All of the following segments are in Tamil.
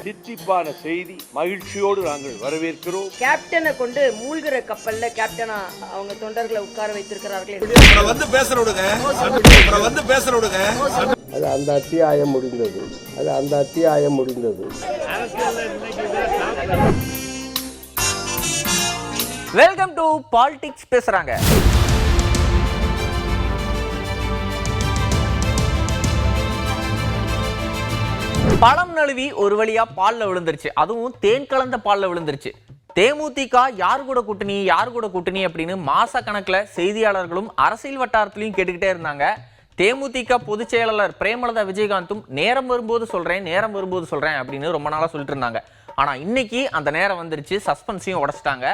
தித்திப்பான செய்தி மகிழ்ச்சியோடு நாங்கள் வரவேற்கிறோம். கேப்டனை கொண்டு மூழ்கிற கப்பல்ல கேப்டனா அவங்க தொண்டர்களை உட்கார வைத்திருக்கிறார்கள். அது அந்த அத்தியாயம் முடிந்தது. வெல்கம் டு பாலிடிக்ஸ் பேசுறாங்க. பழம் நழுவி ஒரு வழியா பால்ல விழுந்துருச்சு, அதுவும் தேன் கலந்த பால்ல விழுந்துருச்சு. தேமுதிக யார் கூட கூட்டணி அப்படின்னு மாச கணக்குல செய்தியாளர்களும் அரசியல் வட்டாரத்திலையும் கேட்டுக்கிட்டே இருந்தாங்க. தேமுதிக பொதுச் செயலாளர் பிரேமலதா விஜயகாந்தும் நேரம் வரும்போது சொல்றேன் அப்படின்னு ரொம்ப நாளா சொல்லிட்டு இருந்தாங்க. ஆனா இன்னைக்கு அந்த நேரம் வந்துருச்சு, சஸ்பென்ஸையும் உடைச்சிட்டாங்க.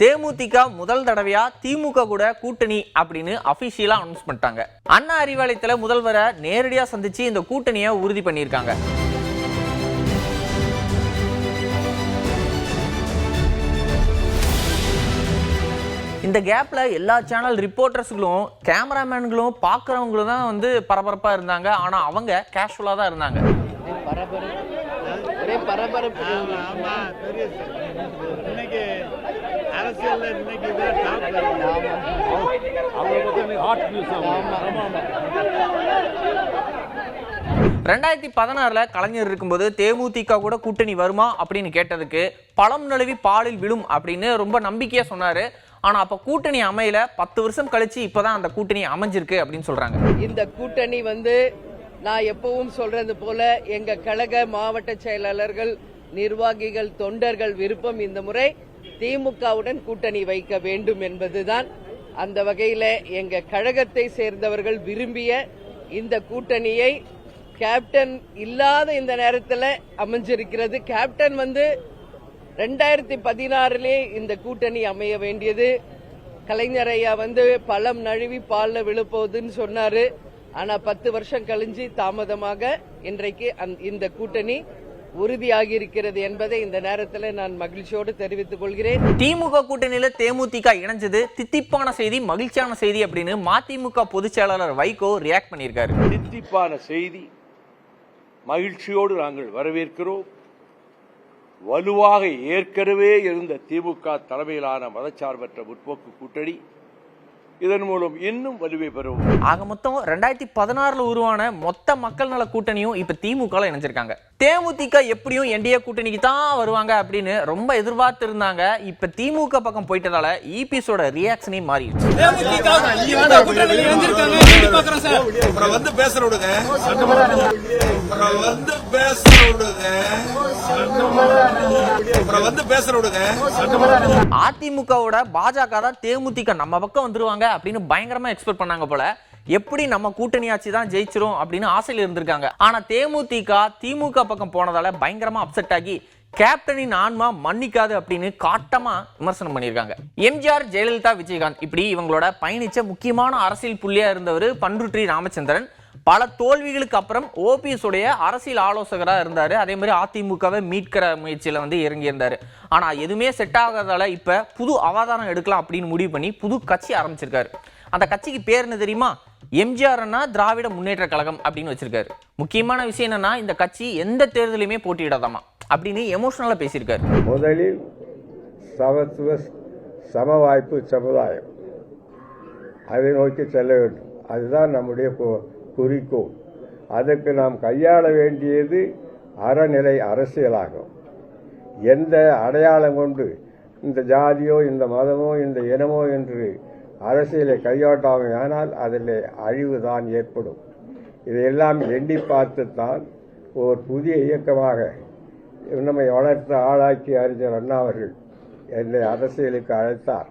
தேமுதிக முதல் தடவையா திமுக கூட கூட்டணி அப்படின்னு அபிஷியலா அனௌன்ஸ் பண்ணிட்டாங்க. அண்ணா அறிவாலயத்துல முதல்வரை நேரடியா சந்திச்சு இந்த கூட்டணியை உறுதி பண்ணியிருக்காங்க. இந்த கேப்ல எல்லா சேனல் ரிப்போர்ட்டர்ஸ்களும் கேமராமேன்களும் பார்க்குறவங்களும் தான் வந்து பரபரப்பா இருந்தாங்க. ஆனா அவங்க கேஷுவலா தான் இருந்தாங்க. ரெண்டாயிரத்தி 16 கலைஞர் இருக்கும்போது தேமுதிக கூட கூட்டணி வருமா அப்படின்னு கேட்டதுக்கு பழம் நழுவி பாலில் விழும் அப்படின்னு ரொம்ப நம்பிக்கையா சொன்னாரு. ஆனா அப்ப கூட்டணி அமையல. 10 வருஷம் கழிச்சு இப்பதான் அந்த கூட்டணி அமைஞ்சிருக்கு அப்படின்னு சொல்றாங்க. இந்த கூட்டணி நான் எப்பவும் சொல்றது போல எங்க கழக மாவட்ட செயலாளர்கள், நிர்வாகிகள், தொண்டர்கள் விருப்பம் இந்த முறை திமுகவுடன் கூட்டணி வைக்க வேண்டும் என்பதுதான். அந்த வகையில எங்க கழகத்தை சேர்ந்தவர்கள் விரும்பிய இந்த கூட்டணியை கேப்டன் இல்லாத இந்த நேரத்தில் அமைஞ்சிருக்கிறது. கேப்டன் 2016 இந்த கூட்டணி அமைய வேண்டியது. கலைஞர் ஐயா பழம் நழுவி பால்ல விழுப்போகுதுன்னு சொன்னாரு. ஆனா 10 வருஷம் கழிஞ்சு தாமதமாக இன்றைக்கு இந்த கூட்டணி உறுதியாகி இருக்கிறது என்பதை இந்த நேரத்தில் நான் மகிழ்ச்சியோடு தெரிவித்துக் கொள்கிறேன். திமுக கூட்டணியில தேமுதிக இணைஞ்சது தித்திப்பான செய்தி, மகிழ்ச்சியான செய்தி அப்படின்னு மதிமுக பொதுச் செயலாளர் வைகோ ரியாக்ட் பண்ணியிருக்காரு. தித்திப்பான செய்தி மகிழ்ச்சியோடு நாங்கள் வரவேற்கிறோம். வலுவாக ஏற்கனவே இருந்த திமுக தலைமையிலான மதச்சார்பற்ற முற்போக்கு கூட்டணி இதன் மூலம் இன்னும் வலுவை பெறும். ஆக மொத்தம் 2016 உருவான மொத்த மக்கள் நல கூட்டணியும் இப்ப திமுக இணைஞ்சிருக்காங்க. தேமுதிக எப்படியும் என்டிஏ கூட்டணிக்கு தான் வருவாங்க அப்படின்னு ரொம்ப எதிர்பார்த்து இருந்தாங்க. இப்ப திமுக பக்கம் போயிட்டதால இபிஎஸோட ரியாக்ஷனே மாறிடுச்சு. அதிமுகவோட பாஜக தான் தேமுதிக நம்ம பக்கம் வந்துருவாங்க அப்படின்னு பயங்கரமா எக்ஸ்பெக்ட் பண்ணாங்க போல. எப்படி நம்ம கூட்டணி ஆட்சி தான் ஜெயிச்சிரும் அப்படின்னு ஆசையில் இருந்திருக்காங்க. ஆனா தேமுதிக திமுக பக்கம் போனதால பயங்கரமா அப்செட் ஆகி கேப்டனின் ஆன்மா மன்னிக்காது அப்படின்னு காட்டமா விமர்சனம் பண்ணியிருக்காங்க. எம்ஜிஆர், ஜெயலலிதா, விஜயகாந்த் இப்படி இவங்களோட பயணிச்ச முக்கியமான அரசியல் புள்ளியா இருந்தவர் பன்ருட்டி ராமச்சந்திரன். பல தோல்விகளுக்கு அப்புறம் ஓபிஎஸ் உடைய அரசியல் ஆலோசகராக இருந்தாரு. அதே மாதிரி அதிமுகவை மீட்கிற முயற்சியில இறங்கி இருந்தாரு. ஆனா எதுவுமே செட் ஆகாததால இப்ப புது அவதாரம் எடுக்கலாம் அப்படின்னு முடிவு பண்ணி புது கட்சி ஆரம்பிச்சிருக்காரு. அந்த கட்சிக்கு பேர் என்ன தெரியுமா? எம்ஜிஆர் அண்ணா திராவிட முன்னேற்ற கழகம் அப்படின்னு வச்சிருக்காரு. முக்கியமான விஷயம் என்னன்னா இந்த கட்சி எந்த தேர்தலையுமே போட்டியிடாதாமா அப்படின்னு எமோஷனலா பேசியிருக்காரு. முதலில் சமத்துவ சம வாய்ப்பு சமுதாயம், அதை நோக்கி செல்ல வேண்டும். அதுதான் நம்முடைய குறிக்கோள். அதற்கு நாம் கையாள வேண்டியது அறநிலை அரசியலாகும். எந்த அடையாளம் கொண்டு இந்த ஜாதியோ இந்த மதமோ இந்த இனமோ என்று அரசியலை கையாட்டாமையானால் அதில் அழிவுதான் ஏற்படும். இதையெல்லாம் எண்ணி பார்த்துத்தான் ஒரு புதிய இயக்கமாக நம்மை வளர்த்த ஆளாக்கி அறிஞர் அண்ணா அவர்கள் என்னை அரசியலுக்கு அழைத்தார்.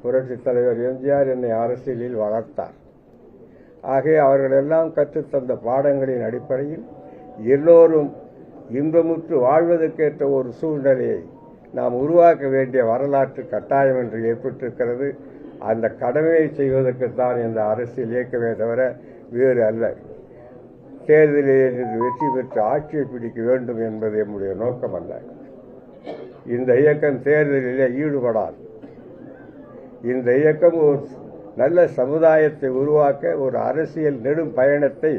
புரட்சித் தலைவர் எம்ஜிஆர் என்னை அரசியலில் வளர்த்தார். ஆகவே அவர்கள் எல்லாம் கற்றுத்தந்த பாடங்களின் அடிப்படையில் எல்லோரும் இன்பமுற்று வாழ்வதற்கேற்ற ஒரு சூழ்நிலையை நாம் உருவாக்க வேண்டிய வரலாற்று கட்டாயம் என்று ஏற்பட்டிருக்கிறது. அந்த கடமையை செய்வதற்குத்தான் இந்த அரசியல் இயக்கமே தவிர வேறு அல்ல. தேர்தலில் வெற்றி பெற்று ஆட்சியை பிடிக்க வேண்டும் என்பது நம்முடைய நோக்கம் அல்ல. இந்த இயக்கம் தேர்தலிலே ஈடுபடாது. இந்த இயக்கம் ஒரு நல்ல சமுதாயத்தை உருவாக்க ஒரு அரசியல் நெடும் பயணத்தை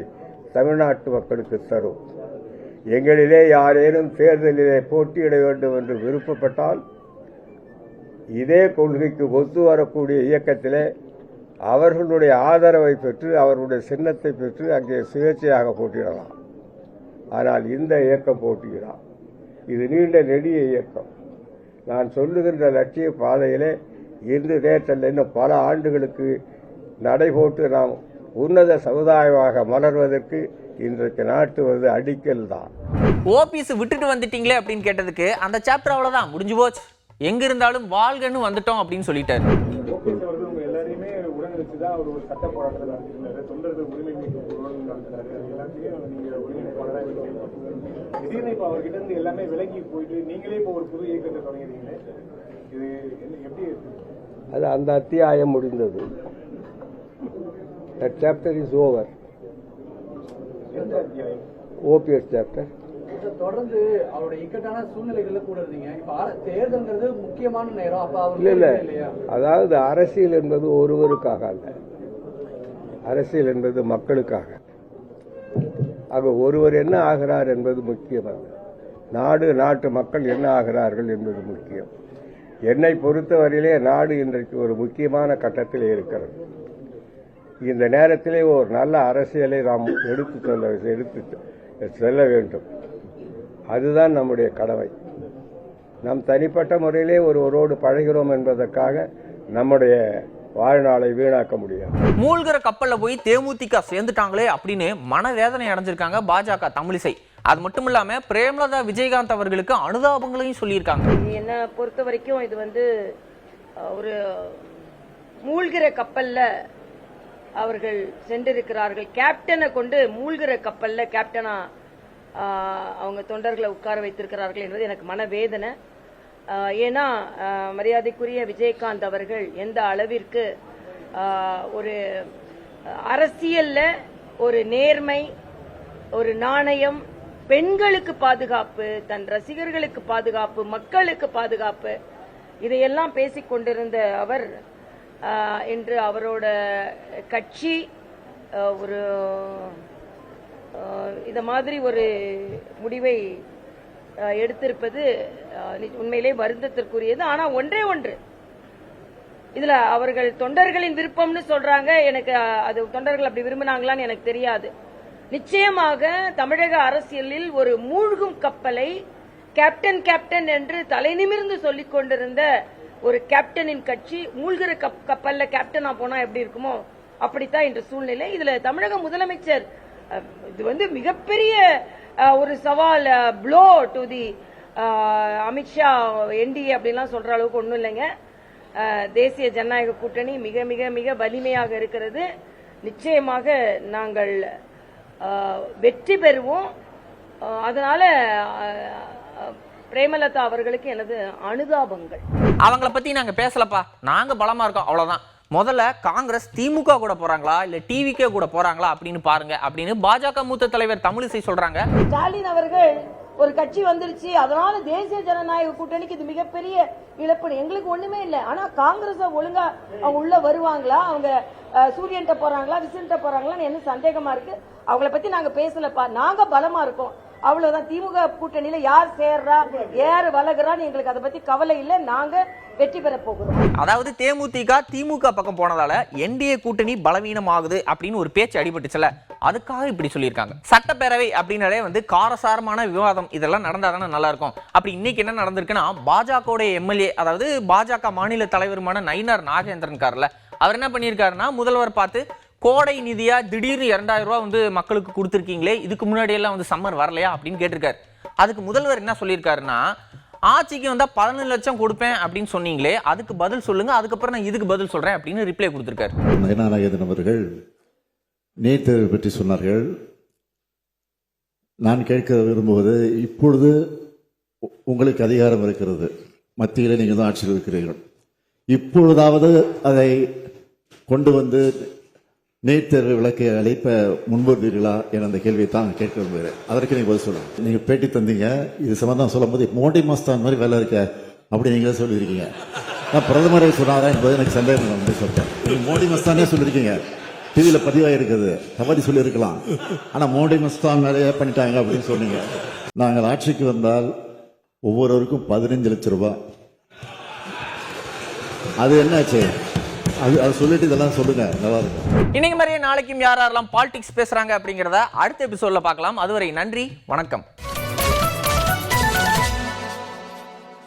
தமிழ்நாட்டு மக்களுக்கு தரும். எங்களிலே யாரேனும் தேர்தலிலே போட்டியிட வேண்டும் என்று விருப்பப்பட்டால் இதே கொள்கைக்கு ஒத்து வரக்கூடிய இயக்கத்திலே அவர்களுடைய ஆதரவை பெற்று அவர்களுடைய சின்னத்தை பெற்று அங்கே சுயேட்சையாக போட்டியிடலாம். ஆனால் இந்த இயக்கம் போட்டியிடலாம். இது நீண்ட நெடிய இயக்கம். நான் சொல்லுகின்ற லட்சிய பாதையிலே இன்று நேற்றல்ல இன்னும் பல ஆண்டுகளுக்கு நடைபோட்டு நாம் உன்னத சமுதாயமாக மலர்வதற்கு இன்றைக்கு நாட்டுவது அடிக்கல் தான். ஓபிஎஸ் விட்டுட்டு வந்துட்டீங்களே அப்படின்னு கேட்டதுக்கு அந்த சாப்டர் அவ்வளவுதான் முடிஞ்சு போச்சு, எங்க இருந்தாலும் வாழ்கன்னு வந்துட்டோம் அப்படின்னு சொல்லிட்டாரு. எல்லாரையுமே உடனடிச்சுதான் அவர் ஒரு சட்ட போராட்டத்தில் நடத்திருந்தாரு. தொண்டர்கள் உரிமை நடத்தினாரு. எல்லாத்தையும் நீங்க ஒருங்கிணைப்பாளராக திடீர்னு இப்ப அவர்கிட்ட இருந்து எல்லாமே விலகி போயிட்டு நீங்களே இப்ப ஒரு புது இயக்கத்தை தொடங்கிருக்கீங்களே, இது எப்படி இருக்கு? அது அந்த அத்தியாயம் முடிந்தது. That chapter is over. எந்த அத்தியாயம்? OPS chapter. தொடர்ந்து அவருடைய இக்கட்டான சூழ்நிலைகள்ல கூட இருந்தீங்க. இப்ப தேர்தல்ங்கிறது முக்கியமான நேரம். அப்ப அவர் இல்ல அதாவது அரசியல் என்பது ஒருவருக்காக அல்ல, அரசியல் என்பது மக்களுக்காக. ஆக ஒருவர் என்ன ஆகிறார் என்பது முக்கியமல்ல, நாடு நாட்டு மக்கள் என்ன ஆகிறார்கள் என்பது முக்கியம். என்னை பொறுத்தவரையிலே நாடு இன்றைக்கு ஒரு முக்கியமான கட்டத்தில் இருக்கிறது. இந்த நேரத்திலே ஒரு நல்ல அரசியலை நாம் எடுத்து செல்ல வேண்டும். அதுதான் நம்முடைய கடமை. நம் தனிப்பட்ட முறையிலே ஒருவரோடு பழகிறோம் என்பதற்காக நம்முடைய வாழ்நாளை வீணாக்க முடியாது. மூழ்கிற கப்பல்ல போய் தேமுதிக சேர்ந்துட்டாங்களே அப்படின்னு மனவேதனை அடைஞ்சிருக்காங்க பாஜக தமிழிசை. அது மட்டும் இல்லாம பிரேமலதா விஜயகாந்த் அவர்களுக்கு அனுதாபங்களையும் சொல்லியிருக்காங்க. என்னை பொறுத்த வரைக்கும் இது வந்து ஒரு மூழ்கிற கப்பல்ல அவர்கள் சென்றிருக்கிறார்கள். கேப்டனை கொண்டு மூழ்கிற கப்பல்ல கேப்டனா அவங்க தொண்டர்களை உட்கார வைத்திருக்கிறார்கள் என்பது எனக்கு மனவேதனை. ஏன்னா மரியாதைக்குரிய விஜயகாந்த் அவர்கள் எந்த அளவிற்கு ஒரு அரசியல்ல ஒரு நேர்மை, ஒரு நாணயம், பெண்களுக்கு பாதுகாப்பு, தன் ரசிகர்களுக்கு பாதுகாப்பு, மக்களுக்கு பாதுகாப்பு, இதையெல்லாம் பேசிக் கொண்டிருந்த அவர் இன்று அவரோட கட்சி ஒரு இத மாதிரி ஒரு முடிவை எடுத்திருப்பது உண்மையிலே வருத்தத்திற்குரியது. ஆனா ஒன்றே ஒன்று, இதுல அவர்கள் தொண்டர்களின் விருப்பம்னு சொல்றாங்க. எனக்கு அது தொண்டர்கள் அப்படி விரும்பினாங்களான்னு எனக்கு தெரியாது. நிச்சயமாக தமிழக அரசியலில் ஒரு மூழ்கும் கப்பலை கேப்டன் கேப்டன் என்று தலை நிமிர்ந்து சொல்லிக் கொண்டிருந்த ஒரு கேப்டனின் கட்சி மூழ்கிற கப்பல்ல கேப்டனா போனா எப்படி இருக்குமோ அப்படித்தான் இன்று சூழ்நிலை. இதுல தமிழக முதலமைச்சர் இது வந்து மிகப்பெரிய ஒரு சவால், flow to the Amit Shah NDA அப்படின்லாம் சொல்ற அளவுக்கு ஒன்றும் இல்லைங்க. தேசிய ஜனநாயக கூட்டணி மிக மிக மிக வலிமையாக இருக்கிறது. நிச்சயமாக நாங்கள் வெற்றி பெறுவோம். அதனால பிரேமலதா அவர்களுக்கு எனது அனுதாபங்கள். அவங்கள பத்தி நாங்க பேசலப்பா, நாங்க பலமா இருக்கோம் அவ்வளவுதான். முதல்ல காங்கிரஸ் திமுக கூட போறாங்களா இல்ல டிவிகே கூட போறாங்களா அப்படின்னு பாருங்க அப்படின்னு பாஜக மூத்த தலைவர் தமிழிசை சொல்றாங்க. ஸ்டாலின் அவர்கள் ஒரு கட்சி வந்துருச்சு, அதனால தேசிய ஜனநாயக கூட்டணிக்கு இது மிகப்பெரிய இழப்பு. எங்களுக்கு ஒண்ணுமே இல்லை. ஆனா காங்கிரஸ் ஒழுங்கா அவங்க உள்ள வருவாங்களா, அவங்க சூரியன்ட்ட போறாங்களா விசின்ட்ட போறாங்களான்னு என்ன சந்தேகமா இருக்கு. அவங்கள பத்தி நாங்க பேசலப்பா, நாங்க பலமா இருக்கோம் அவ்வளவுதான். திமுக கூட்டணியில யார் சேர்றா யார் வளர்கிறான்னு எங்களுக்கு அதை பத்தி கவலை இல்லை. நாங்க வெற்றி பெற போகிறோம். அதாவது தேமுதிக திமுக பக்கம் போனதால என்டிஏ கூட்டணி பலவீனமாகுது அப்படின்னு ஒரு பேச்சு அடிபட்டுச்சுல, அதுக்காக இப்படி சொல்லியிருக்காங்க. சட்டப்பேரவை அப்படின்னாலே வந்து காரசாரமான விவாதம் இதெல்லாம் நடந்தாதானே நல்லா இருக்கும். அப்படி இன்னைக்கு என்ன நடந்திருக்குன்னா, பாஜக எம்எல்ஏ அதாவது பாஜக மாநில தலைவருமான நயினார் நாகேந்திரன் கார்ல அவர் என்ன பண்ணியிருக்காருன்னா, முதல்வர் பார்த்து கோடை நிதியா திடீர்னு 2000 ரூபாய் வந்து மக்களுக்கு கொடுத்துருக்கீங்களே, இதுக்கு முன்னாடி எல்லாம் வந்து சம்மர் வரலையா அப்படின்னு கேட்டிருக்காரு. அதுக்கு முதல்வர் என்ன சொல்லியிருக்காருன்னா, ஆட்சிக்கு வந்தா 11 லட்சம் கொடுப்பேன் அப்படின்னு சொன்னீங்களே, அதுக்கு பதில் சொல்லுங்க, அதுக்கப்புறம் நான் இதுக்கு பதில் சொல்றேன் அப்படின்னு ரிப்ளை கொடுத்திருக்காரு. நயினார் நாகேந்திரன் அவர்கள் நீட் தேர்வு பற்றி சொன்னார்கள். நான் கேட்க விரும்புவது, இப்பொழுது உங்களுக்கு அதிகாரம் இருக்கிறது, மத்தியில் நீங்கள் தான் ஆட்சியில் இருக்கிறீர்கள், இப்பொழுதாவது அதை கொண்டு வந்து நீட் தேர்வு விளக்கை அழைப்ப முன்வருவீர்களா என அந்த கேள்வியை தான் கேட்க விரும்புகிறேன். அதற்கு நீங்கள் பதில் சொல்லுங்க. நீங்கள் பேட்டி தந்தீங்க, இது சம்பந்தம் சொல்லும் போது மோடி மஸ்தான் மாதிரி வேலை இருக்க அப்படி நீங்களே சொல்லியிருக்கீங்க. நான் பிரதமரை சொன்னாரா என்பது எனக்கு சந்தேகம் வந்து சொல்றேன். மோடி மஸ்தானே சொல்லியிருக்கீங்க. டிவியில் பதிவாயிருக்குது, தவறி சொல்லியிருக்கலாம். ஆனால் மோடி மஸ்தான் மேலேயே பண்ணிட்டாங்க அப்படின்னு சொன்னீங்க. நாங்கள் ஆட்சிக்கு வந்தால் ஒவ்வொருவருக்கும் 15 லட்சம் ரூபாய். அது என்னாச்சு? அது சொல்லிட்டு இதெல்லாம் சொல்லுங்க, நல்லா இருக்கும். இன்னைக்கு மாதிரியே நாளைக்கும் யாரெல்லாம் பாலிடிக்ஸ் பேசுறாங்க அப்படிங்கிறத அடுத்த எபிசோட்ல பார்க்கலாம். அதுவரை நன்றி, வணக்கம்.